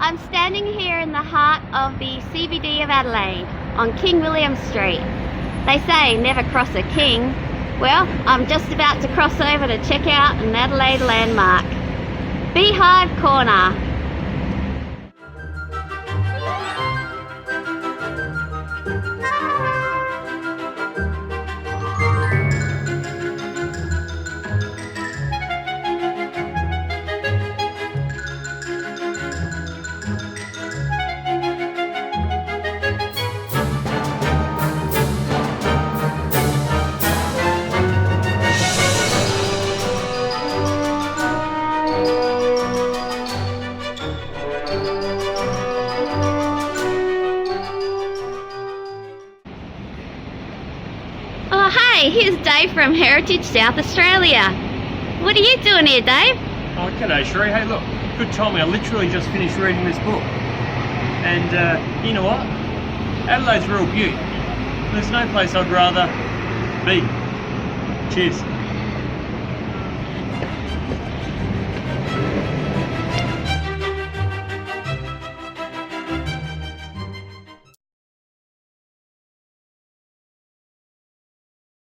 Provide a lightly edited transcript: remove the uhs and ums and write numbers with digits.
I'm standing here in the heart of the CBD of Adelaide on King William Street. They say never cross a king. Well, I'm just about to cross over to check out an Adelaide landmark. Beehive Corner. Oh hey, here's Dave from Heritage South Australia. What are you doing here, Dave? Oh, g'day Sheree. Hey look, good timing. I literally just finished reading this book. And you know what? Adelaide's a real beaut. There's no place I'd rather be. Cheers.